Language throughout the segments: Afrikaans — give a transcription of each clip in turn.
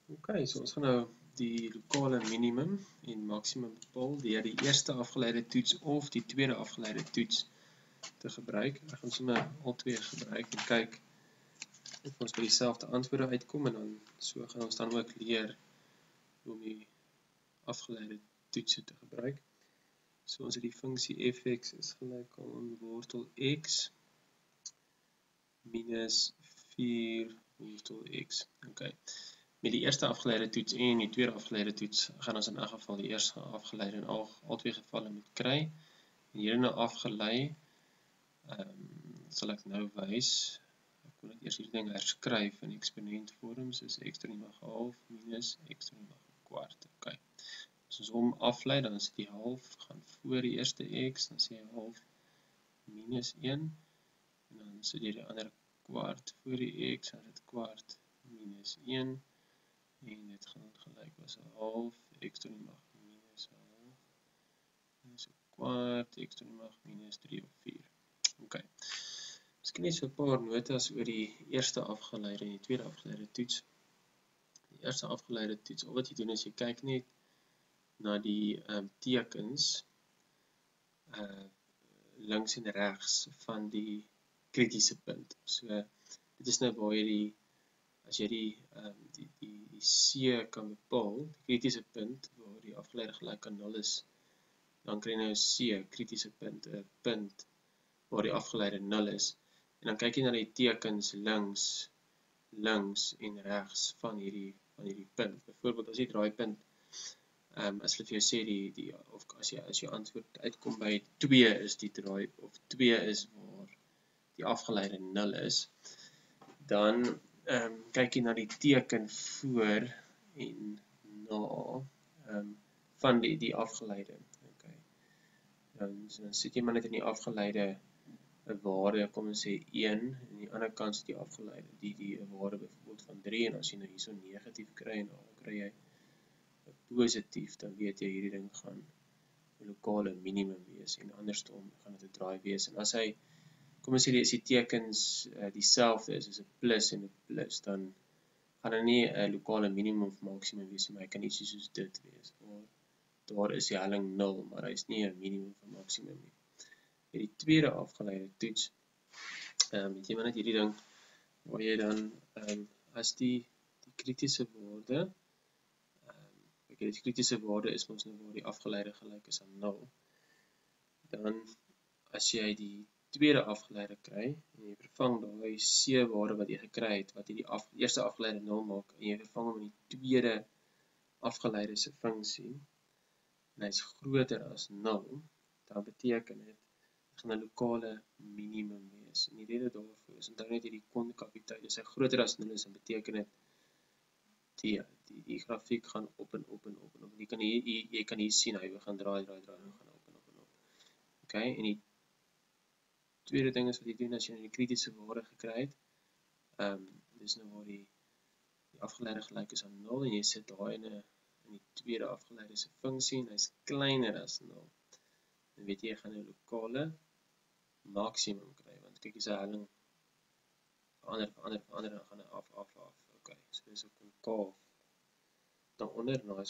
Ok, so ons gaan nou die lokale minimum en maksimum bepaal deur die eerste afgeleide toets of die tweede afgeleide toets te gebruik. Ek gaan sommer al twee gebruik en kyk of ons by dieselfde antwoorde uitkom en dan so gaan ons dan ook leer hoe om die afgeleide toetse te gebruik. So ons het die funksie fx is gelyk aan wortel x minus 4 wortel x. Okay. Met die eerste afgeleide toets en die tweede afgeleide toets gaan ons in elk geval die eerste afgeleide in al twee gevalle moet kry. En hier nou afgelei, sal ek nou wys. Ek kon dit eers hierdie ding herskryf in eksponentvorm, soos x to die mag half minus x to die mag kwart. Okay. As ons hom aflei, dan is die half gaan voor die eerste x, dan sê jy half minus 1 en dan sit jy die ander kwart voor die x, dan is dit kwart minus 1 en dit gaan gelyk as 'n half x to die mag minus 'n half minus 'n kwart x to die mag minus 3 of 4. Okay. Miskien net so 'n paar notas oor die eerste afgeleide en die tweede afgeleide toets. Die eerste afgeleide toets, al wat jy doen is jy kyk net na die tekens links en regs van die kritiese punt. So dit is nou waar jy as jy die C kan bepaal, die kritiese punt waar die afgeleide gelyk aan 0 is, dan kry jy nou C, kritiese punt, 'n punt waar die afgeleide 0 is. En dan kyk jy na die tekens links en regs van hierdie punt. Byvoorbeeld as jy draaipunt, as hulle vir jou sê of as jou antwoord uitkom by 2 is die draai of 2 is waar die afgeleide 0 is, dan kyk jy na die teken voor en na van die afgeleide. Okay. Dan sit jy maar net in die afgeleide 'n waarde, kom ons sê 1, en aan die ander kant sit die afgeleide, die waarde byvoorbeeld van 3, en as jy nou hierso negatief kry en dan kry jy 'n positief, dan weet jy hierdie ding gaan 'n lokale minimum wees en andersom gaan dit 'n draai wees. En as hy, kom ons sê as die tekens dieselfde is 'n plus en 'n plus, dan gaan dit nie 'n lokale minimum of maksimum wees, maar hy kan ietsie soos dit wees. Daar is die helling 0, maar hy is nie 'n minimum of maksimum nie. Met die tweede afgeleide toets, het jy maar net hierdie ding waar jy dan as die kritiese waarde, die kritiese waarde is ons nou waar die afgeleide gelyk is aan 0, dan as jy die tweede afgeleide kry en jy vervang daai C waarde wat jy gekry het, wat jy die eerste afgeleide 0 maak, en jy vervang hom in die tweede afgeleide se funksie en hy's groter as 0, dan beteken dit gaan 'n lokale minimum wees. En die rede daarvoor is onthou net hierdie konkaviteit, as hy groter as 0 is, dan beteken dit die grafiek gaan op en op en op en op. Jy kan hier sien hy gaan draai en gaan op en op en op. Okay, en die tweede ding is wat jy doen as jy die kritiese waarde gekry het, dis nou waar die afgeleide gelyk is aan 0 en jy sit daai in die tweede afgeleide se funksie en hy's kleiner as 0. Dan weet jy gaan 'n lokale maksimum kry, want kyk hier's 'n helling verander dan gaan hy af. Okay, so dis 'n konkaaf na onder, nou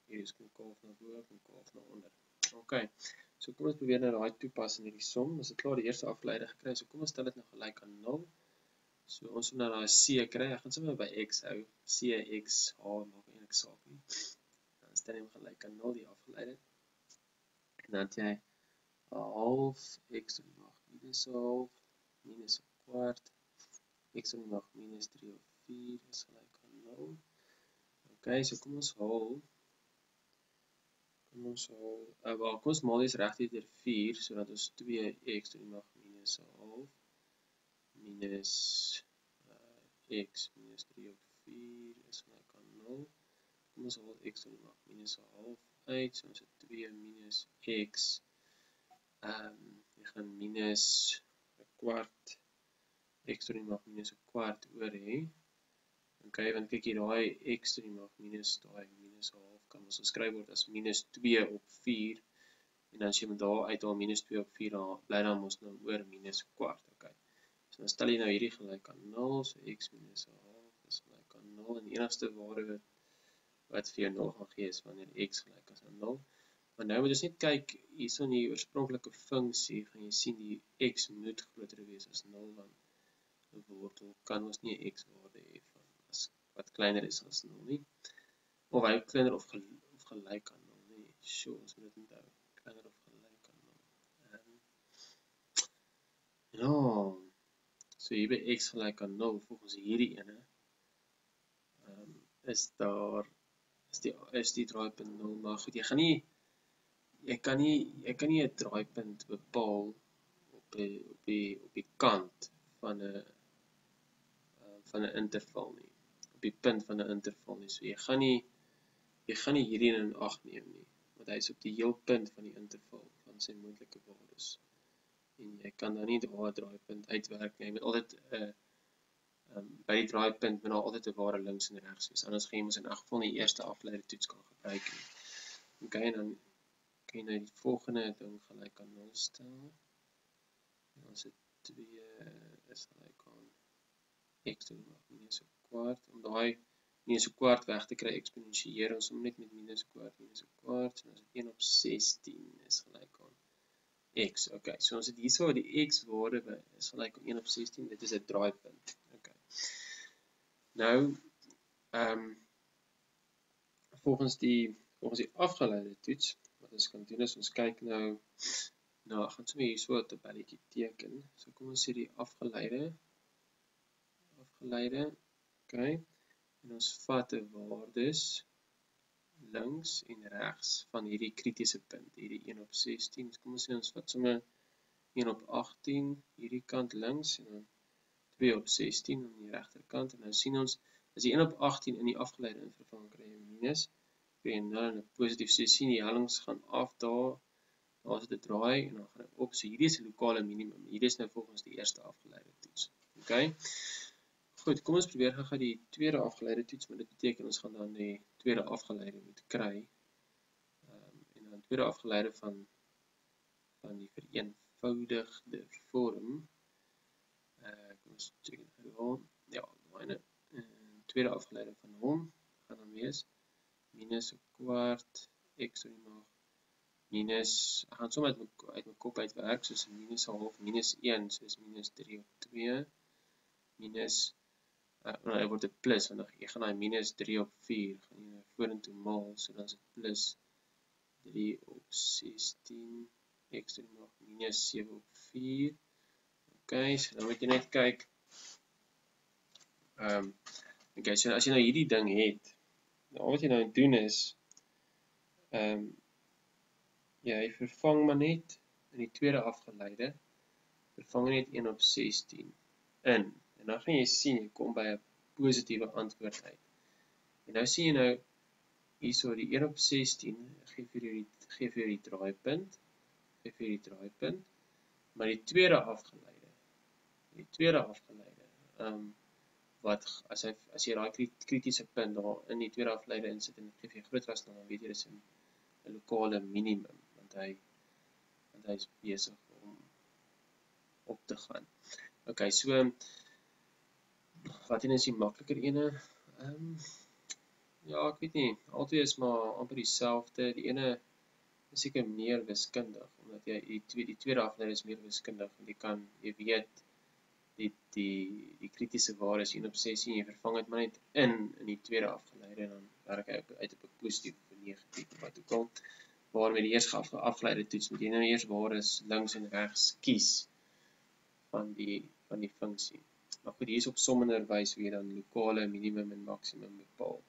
hier is konkaaf na bo, konkaaf na onder. Okay, so kom ons probeer nou daai toepas in hierdie som. Ons het klaar die eerste afgeleide gekry, so kom ons stel dit nou gelyk aan 0. So ons moet nou daai C kry, ek gaan sommer by x hou, C, x, h, maak eintlik saak nie. Dan stel jy hom gelyk aan 0, die afgeleide. En dan het jy 'n half x to die mag minus 'n half, minus 'n kwart, x to die mag minus 3 of 4 is gelyk aan 0. Okay, so kom ons maal dit reg deur 4, sodat ons 2x to die mag minus 'n half, minus x minus 3 op 4 is gelyk aan 0. Kom ons haal x to die mag minus 'n half uit, so ons het 2 minus x, jy gaan minus 'n kwart, x to die mag minus 'n kwart oor hê. Okay, want kyk hier, daai x to die mag minus 'n half kan ons geskryf word as minus 2 op 4, en dan as jy met daar uithaal minus 2 op 4, dan bly dan ons nou oor minus 'n kwart. Okay. So dan stel jy nou hierdie gelyk aan 0, so x minus 'n half is gelyk aan 0 en die enigste waarde wat vir jou 0 gaan gee is wanneer x gelyk is aan 0. Maar nou moet ons net kyk, hier in die oorspronklike funksie, gaan jy sien die x moet groter wees as 0, want 'n wortel kan ons nie 'n x-waarde hê wat kleiner is as 0 nie. Of hy kleiner of gelyk aan 0 nie. Sure, ons moet dit onthou. Kleiner of gelyk aan 0. Ja, so hier by x gelyk aan 0, volgens hierdie ene, is die draaipunt 0, maar goed, jy kan nie 'n draaipunt bepaal op die kant van 'n interval nie, op die punt van 'n interval nie. So jy gaan nie hierdie in ag neem nie, want hy is op die heel punt van die interval van sy moontlike waardes. En jy kan dan nie daar 'n draaipunt uitwerk nie. Jy moet altyd by die draaipunt moet daar altyd 'n waarde links en regs wees. Anders gaan jy mos in elk geval die eerste afgeleide toets kan gebruik nie. Okay, en dan kan jy nou die volgende ding gelyk aan 0 stel. En dan is 2 is gelyk aan x to die minus 'n kwart. Om daai minus 'n kwart weg te kry, eksponensieer ons hom net met minus 'n kwart, en dan is 1 op 16 is gelyk aan x. Okay, so ons het hierso die x-waarde is gelyk aan 1 op 16, dit is 'n draaipunt. Okay. Nou, volgens die afgeleide toets, wat ons kan doen is, ons kyk nou, ek gaan sommer hierso 'n tabelletjie teken. So kom ons sê die afgeleide, okay, en ons vat 'n waardes links en regs van hierdie kritiese punt, hierdie 1 op 16. Kom ons sê ons vat sommer 1 op 18 hierdie kant links en dan 2 op 16 aan die regterkant, en nou sien ons as jy 1 op 18 in die afgeleide invervang, kry jy minus, kry jy 0 en 'n positief. So jy sien die hellings gaan af daar is dit 'n draai en dan gaan hy op. So hierdie is 'n lokale minimum. Hierdie is nou volgens die eerste afgeleide toets. Okay? Goed, kom ons probeer gou die tweede afgeleide toets, maar dit beteken ons gaan dan die tweede afgeleide moet kry. En dan tweede afgeleide van die vereenvoudigde vorm. Kom ons check dit gou. Ja, daai tweede afgeleide van hom gaan dan wees minus 'n kwart x tot die mag minus, ek gaan sommer uit my kop uitwerk, soos minus 'n half, minus 1, soos minus 3 op 2, minus, hy word 'n plus, want jy gaan daai minus 3 op 4, gaan jy nou vorentoe maal, so dan is dit plus 3 op 16, x tot die mag minus 7 op 4, okay, so dan moet jy net kyk, okay, so as jy nou hierdie ding het, nou wat jy nou doen is, jy vervang maar net in die tweede afgeleide, vervang net 1 op 16 in, en dan gaan jy sien, jy kom by 'n positiewe antwoord uit. En nou sien jy nou, hierso die 1 op 16, gee vir jou die draaipunt, maar die tweede afgeleide, wat, as jy daai kritiese punt daar in die tweede afgeleide insit, en gee vir jou groter as 0, dan weet jy, dis 'n lokale minimum, want hy is besig om op te gaan. Okay, so, wat is die makliker ene? Ja, ek weet nie, altyd is maar amper dieselfde, die ene is seker meer wiskundig, omdat jy, die tweede afgeleide is meer wiskundig, want jy weet, die kritiese waarde is 1 op 16, jy vervang het maar net in die tweede afgeleide, en dan werk hy uit op 'n positief of negatief, wat ook al, waar met die eerste afgeleide toets, moet jy nou eers waardes links en regs kies, van die funksie. Maar goed, hier is op sommenderwys hoe jy dan lokale minimum en maksimum bepaal.